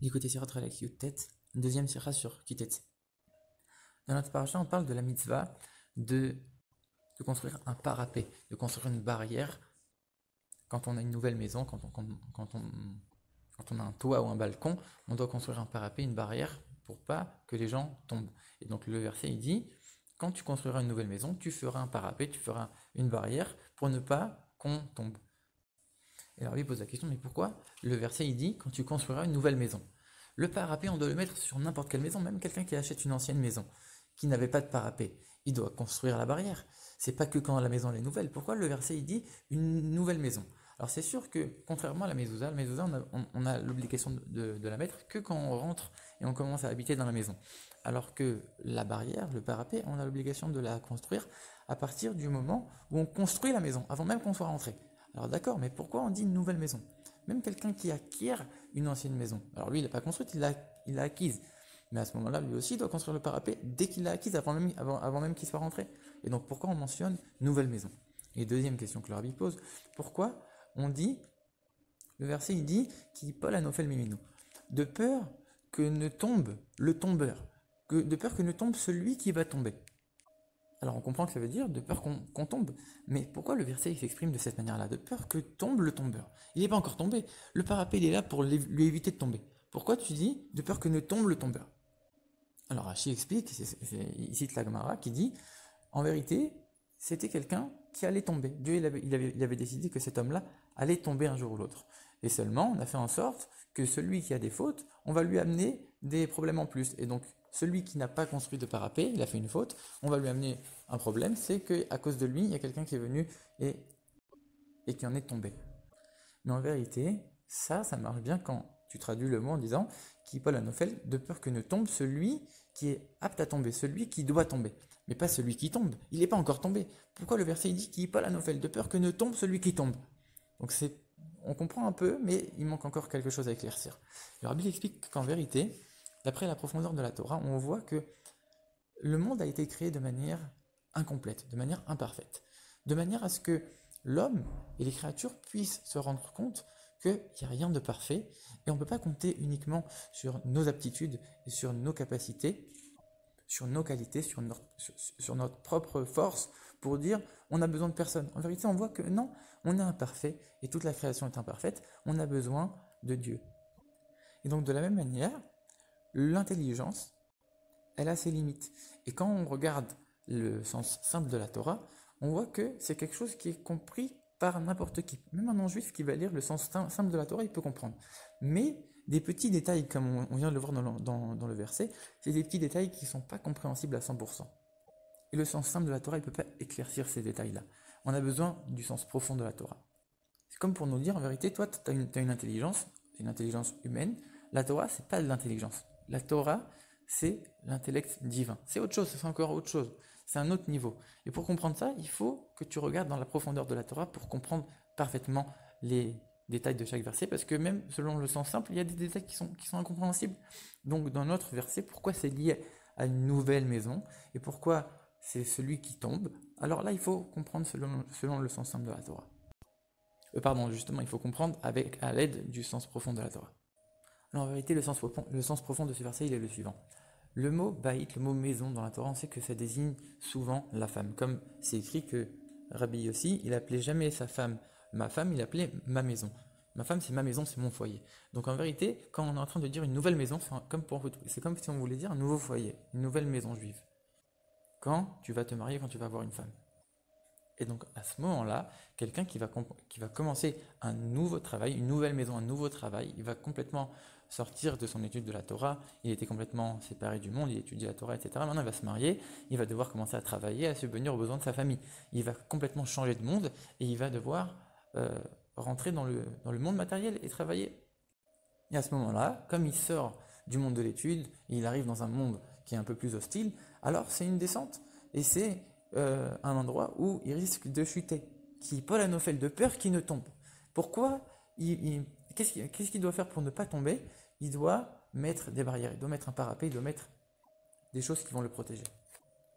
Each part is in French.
Écoutez Sirat Relak Yutet, deuxième sira sur Kitetse. Dans notre paracha, on parle de la mitzvah de, de construire un parapet, de construire une barrière quand on a une nouvelle maison, quand on a un toit ou un balcon, on doit construire un parapet, une barrière pour pas que les gens tombent. Et donc le verset il dit, quand tu construiras une nouvelle maison, tu feras un parapet, tu feras une barrière pour ne pas qu'on tombe. Et alors lui pose la question, mais pourquoi le verset il dit, quand tu construiras une nouvelle maison? Le parapet, on doit le mettre sur n'importe quelle maison, même quelqu'un qui achète une ancienne maison, qui n'avait pas de parapet. Il doit construire la barrière. C'est pas que quand la maison est nouvelle. Pourquoi le verset il dit une nouvelle maison? Alors c'est sûr que, contrairement à la mezouza, on a l'obligation de la mettre que quand on rentre et on commence à habiter dans la maison. Alors que la barrière, le parapet, on a l'obligation de la construire à partir du moment où on construit la maison, avant même qu'on soit rentré. Alors d'accord, mais pourquoi on dit une nouvelle maison? Même quelqu'un qui acquiert une ancienne maison. Alors lui, il l'a pas construite, il l'a acquise. Mais à ce moment-là, lui aussi, il doit construire le parapet dès qu'il l'a acquise, avant même qu'il soit rentré. Et donc, pourquoi on mentionne nouvelle maison? Et deuxième question que le rabbi pose, pourquoi on dit, le verset, il dit, qui Paul a nofel mimino, de peur que ne tombe le tombeur, de peur que ne tombe celui qui va tomber. Alors on comprend que ça veut dire de peur qu'on tombe. Mais pourquoi le verset il s'exprime de cette manière-là? De peur que tombe le tombeur. Il n'est pas encore tombé. Le parapet il est là pour lui éviter de tomber. Pourquoi tu dis de peur que ne tombe le tombeur? Alors Rashi explique, il cite la Gemara qui dit, en vérité, c'était quelqu'un qui allait tomber. Dieu il avait décidé que cet homme-là allait tomber un jour ou l'autre. Et seulement, on a fait en sorte que celui qui a des fautes, on va lui amener des problèmes en plus. Et donc, celui qui n'a pas construit de parapet, il a fait une faute, on va lui amener un problème, c'est qu'à cause de lui, il y a quelqu'un qui est venu et qui en est tombé. Mais en vérité, ça marche bien quand tu traduis le mot en disant qui Paul Anofel, de peur que ne tombe celui qui est apte à tomber, celui qui doit tomber, mais pas celui qui tombe. Il n'est pas encore tombé. Pourquoi le verset dit qui Paul Anofel, de peur que ne tombe celui qui tombe? Donc on comprend un peu, mais il manque encore quelque chose à éclaircir. Le rabbi explique qu'en vérité, d'après la profondeur de la Torah, on voit que le monde a été créé de manière incomplète, de manière imparfaite, de manière à ce que l'homme et les créatures puissent se rendre compte qu'il n'y a rien de parfait et on ne peut pas compter uniquement sur nos aptitudes et sur nos capacités, sur nos qualités, sur notre propre force pour dire on a besoin de personne. En vérité, on voit que non, on est imparfait et toute la création est imparfaite, on a besoin de Dieu. Et donc de la même manière, l'intelligence, elle a ses limites. Et quand on regarde le sens simple de la Torah, on voit que c'est quelque chose qui est compris par n'importe qui. Même un non-juif qui va lire le sens simple de la Torah, il peut comprendre. Mais des petits détails, comme on vient de le voir dans le verset, c'est des petits détails qui ne sont pas compréhensibles à 100%. Et le sens simple de la Torah, il ne peut pas éclaircir ces détails-là. On a besoin du sens profond de la Torah. C'est comme pour nous dire, en vérité, toi, tu as une intelligence humaine. La Torah, c'est pas de l'intelligence. La Torah, c'est l'intellect divin. C'est autre chose, c'est encore autre chose. C'est un autre niveau. Et pour comprendre ça, il faut que tu regardes dans la profondeur de la Torah pour comprendre parfaitement les détails de chaque verset, parce que même selon le sens simple, il y a des détails qui sont incompréhensibles. Donc dans notre verset, pourquoi c'est lié à une nouvelle maison, et pourquoi c'est celui qui tombe, alors là, il faut comprendre selon le sens simple de la Torah. Justement, il faut comprendre à l'aide du sens profond de la Torah. Alors en vérité, le sens profond de ce verset, il est le suivant. Le mot baït, le mot maison dans la Torah, on sait que ça désigne souvent la femme. Comme c'est écrit que Rabbi Yossi, il appelait jamais sa femme ma femme, il appelait ma maison. Ma femme, c'est ma maison, c'est mon foyer. Donc en vérité, quand on est en train de dire une nouvelle maison, c'est comme si on voulait dire un nouveau foyer, une nouvelle maison juive. Quand tu vas te marier, quand tu vas avoir une femme. Et donc à ce moment-là, quelqu'un qui va commencer un nouveau travail, une nouvelle maison, un nouveau travail, il va complètement sortir de son étude de la Torah, il était complètement séparé du monde, il étudie la Torah, etc. Maintenant il va se marier, il va devoir commencer à travailler, à subvenir aux besoins de sa famille. Il va complètement changer de monde et il va devoir rentrer dans le monde matériel et travailler. Et à ce moment-là, comme il sort du monde de l'étude, il arrive dans un monde qui est un peu plus hostile, alors c'est une descente. Et c'est un endroit où il risque de chuter, qui Paul Anofel, de peur qu'il ne tombe. Pourquoi qu'est-ce qu'il doit faire pour ne pas tomber? Il doit mettre des barrières, il doit mettre un parapet, il doit mettre des choses qui vont le protéger.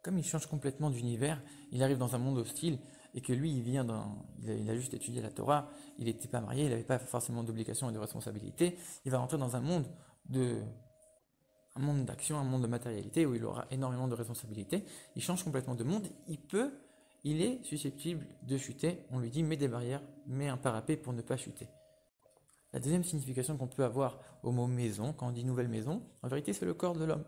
Comme il change complètement d'univers, il arrive dans un monde hostile, et que lui, il a juste étudié la Torah, il n'était pas marié, il n'avait pas forcément d'obligations et de responsabilités, il va rentrer dans un monde de un monde d'action, un monde de matérialité où il aura énormément de responsabilités, il change complètement de monde, il est susceptible de chuter, on lui dit mets des barrières, mets un parapet pour ne pas chuter. La deuxième signification qu'on peut avoir au mot maison, quand on dit nouvelle maison, en vérité c'est le corps de l'homme.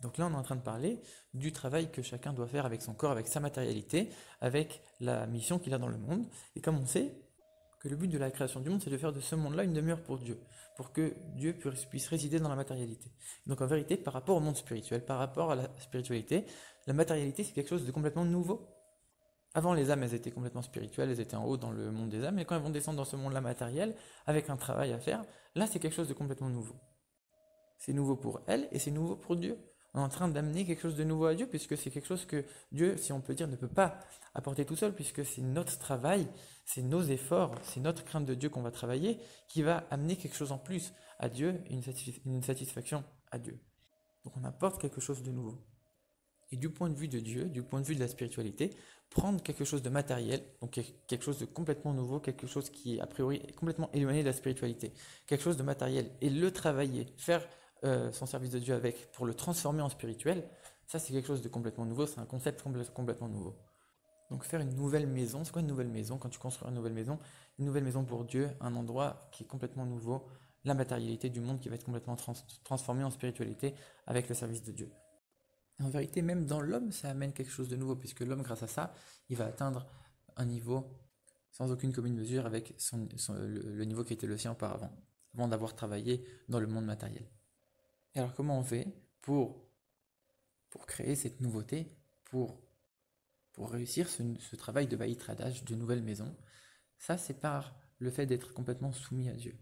Donc là on est en train de parler du travail que chacun doit faire avec son corps, avec sa matérialité, avec la mission qu'il a dans le monde, et comme on sait, que le but de la création du monde, c'est de faire de ce monde-là une demeure pour que Dieu puisse résider dans la matérialité. Donc en vérité, par rapport au monde spirituel, par rapport à la spiritualité, la matérialité, c'est quelque chose de complètement nouveau. Avant, les âmes, elles étaient complètement spirituelles, elles étaient en haut dans le monde des âmes, et quand elles vont descendre dans ce monde-là matériel, avec un travail à faire, là, c'est quelque chose de complètement nouveau. C'est nouveau pour elles et c'est nouveau pour Dieu. On est en train d'amener quelque chose de nouveau à Dieu, puisque c'est quelque chose que Dieu, si on peut dire, ne peut pas apporter tout seul, puisque c'est notre travail, c'est nos efforts, c'est notre crainte de Dieu qu'on va travailler, qui va amener quelque chose en plus à Dieu, une satisfaction à Dieu. Donc on apporte quelque chose de nouveau. Et du point de vue de Dieu, du point de vue de la spiritualité, prendre quelque chose de matériel, donc quelque chose de complètement nouveau, quelque chose qui a priori est complètement éloigné de la spiritualité, quelque chose de matériel, et le travailler, faire son service de Dieu avec, pour le transformer en spirituel, ça c'est quelque chose de complètement nouveau, c'est un concept complètement nouveau. Donc faire une nouvelle maison, c'est quoi une nouvelle maison? Quand tu construis une nouvelle maison pour Dieu, un endroit qui est complètement nouveau, la matérialité du monde qui va être complètement transformée en spiritualité avec le service de Dieu. En vérité, même dans l'homme, ça amène quelque chose de nouveau, puisque l'homme, grâce à ça, il va atteindre un niveau sans aucune commune mesure avec le niveau qui était le sien auparavant, avant d'avoir travaillé dans le monde matériel. Et alors comment on fait pour créer cette nouveauté, pour réussir ce travail de Baït Radach, de nouvelle maison? Ça, c'est par le fait d'être complètement soumis à Dieu.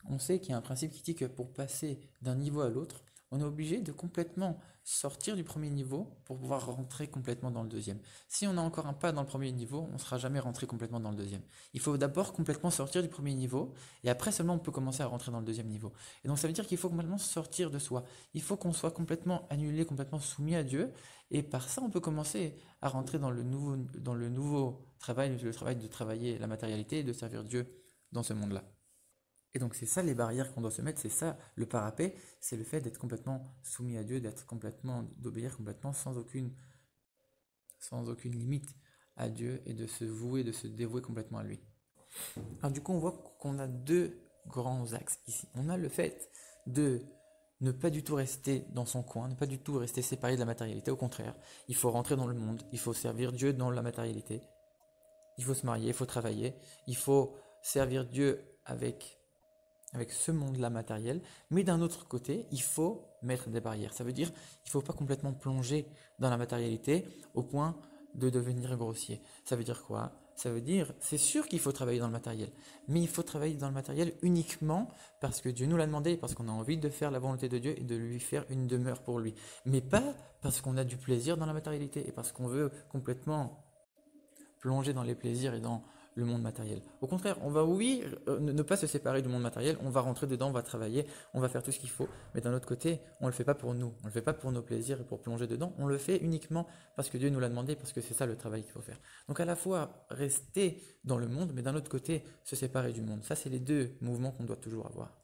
On sait qu'il y a un principe qui dit que pour passer d'un niveau à l'autre, on est obligé de complètement sortir du premier niveau pour pouvoir rentrer complètement dans le deuxième. Si on a encore un pas dans le premier niveau, on ne sera jamais rentré complètement dans le deuxième. Il faut d'abord complètement sortir du premier niveau, et après seulement on peut commencer à rentrer dans le deuxième niveau. Et donc ça veut dire qu'il faut complètement sortir de soi. Il faut qu'on soit complètement annulé, complètement soumis à Dieu, et par ça on peut commencer à rentrer dans le nouveau travail, le travail de travailler la matérialité et de servir Dieu dans ce monde-là. Et donc c'est ça les barrières qu'on doit se mettre, c'est ça le parapet, c'est le fait d'être complètement soumis à Dieu, d'obéir complètement sans aucune limite à Dieu et de se vouer, de se dévouer complètement à lui. Alors du coup on voit qu'on a deux grands axes ici. On a le fait de ne pas du tout rester dans son coin, ne pas du tout rester séparé de la matérialité, au contraire, il faut rentrer dans le monde, il faut servir Dieu dans la matérialité, il faut se marier, il faut travailler, il faut servir Dieu avec ce monde-là matériel, mais d'un autre côté, il faut mettre des barrières. Ça veut dire qu'il ne faut pas complètement plonger dans la matérialité au point de devenir grossier. Ça veut dire quoi? Ça veut dire, c'est sûr qu'il faut travailler dans le matériel, mais il faut travailler dans le matériel uniquement parce que Dieu nous l'a demandé, parce qu'on a envie de faire la volonté de Dieu et de lui faire une demeure pour lui, mais pas parce qu'on a du plaisir dans la matérialité et parce qu'on veut complètement plonger dans les plaisirs et dans le monde matériel. Au contraire, on va, oui, ne pas se séparer du monde matériel, on va rentrer dedans, on va travailler, on va faire tout ce qu'il faut, mais d'un autre côté, on ne le fait pas pour nous, on ne le fait pas pour nos plaisirs et pour plonger dedans, on le fait uniquement parce que Dieu nous l'a demandé, parce que c'est ça le travail qu'il faut faire. Donc à la fois rester dans le monde, mais d'un autre côté, se séparer du monde. Ça, c'est les deux mouvements qu'on doit toujours avoir.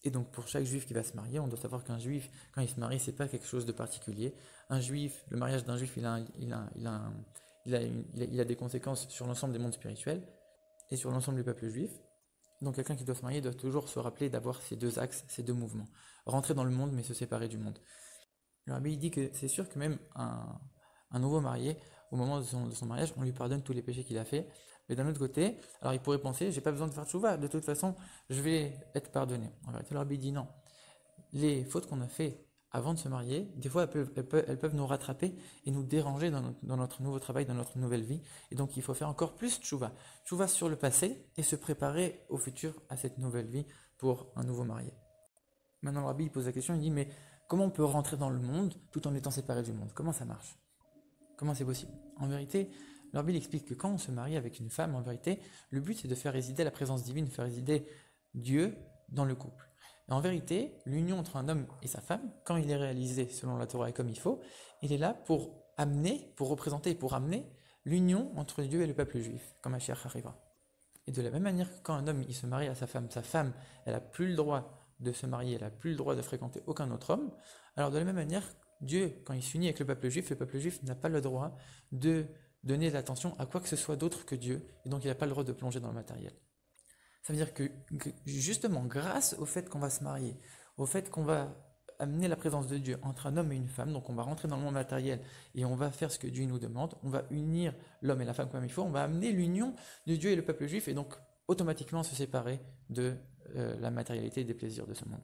Et donc pour chaque juif qui va se marier, on doit savoir qu'un juif, quand il se marie, c'est pas quelque chose de particulier. Un juif, le mariage d'un juif, il a des conséquences sur l'ensemble des mondes spirituels et sur l'ensemble du peuple juif. Donc quelqu'un qui doit se marier doit toujours se rappeler d'avoir ces deux axes, ces deux mouvements. Rentrer dans le monde mais se séparer du monde. Le rabbi dit que c'est sûr que même un nouveau marié, au moment de son mariage, on lui pardonne tous les péchés qu'il a fait. Mais d'un autre côté, alors il pourrait penser, j'ai pas besoin de faire tchouva, de toute façon, je vais être pardonné. En vérité, le rabbi dit non. Les fautes qu'on a fait avant de se marier, des fois elles peuvent nous rattraper et nous déranger dans notre nouveau travail, dans notre nouvelle vie. Et donc il faut faire encore plus tchouva. Tchouva sur le passé et se préparer au futur, à cette nouvelle vie pour un nouveau marié. Maintenant le rabbi il pose la question, il dit mais comment on peut rentrer dans le monde tout en étant séparé du monde? Comment ça marche? Comment c'est possible? En vérité, le rabbi explique que quand on se marie avec une femme, en vérité, le but c'est de faire résider la présence divine, de faire résider Dieu dans le couple. Et en vérité, l'union entre un homme et sa femme, quand il est réalisé selon la Torah et comme il faut, il est là pour amener, pour représenter et pour amener l'union entre Dieu et le peuple juif, comme Mashiach arrivera. Et de la même manière que quand un homme il se marie à sa femme, elle n'a plus le droit de se marier, elle n'a plus le droit de fréquenter aucun autre homme. Alors de la même manière, Dieu, quand il s'unit avec le peuple juif n'a pas le droit de donner l'attention à quoi que ce soit d'autre que Dieu, et donc il n'a pas le droit de plonger dans le matériel. Ça veut dire que justement, grâce au fait qu'on va se marier, au fait qu'on va amener la présence de Dieu entre un homme et une femme, donc on va rentrer dans le monde matériel et on va faire ce que Dieu nous demande, on va unir l'homme et la femme comme il faut, on va amener l'union de Dieu et le peuple juif et donc automatiquement se séparer de la matérialité et des plaisirs de ce monde.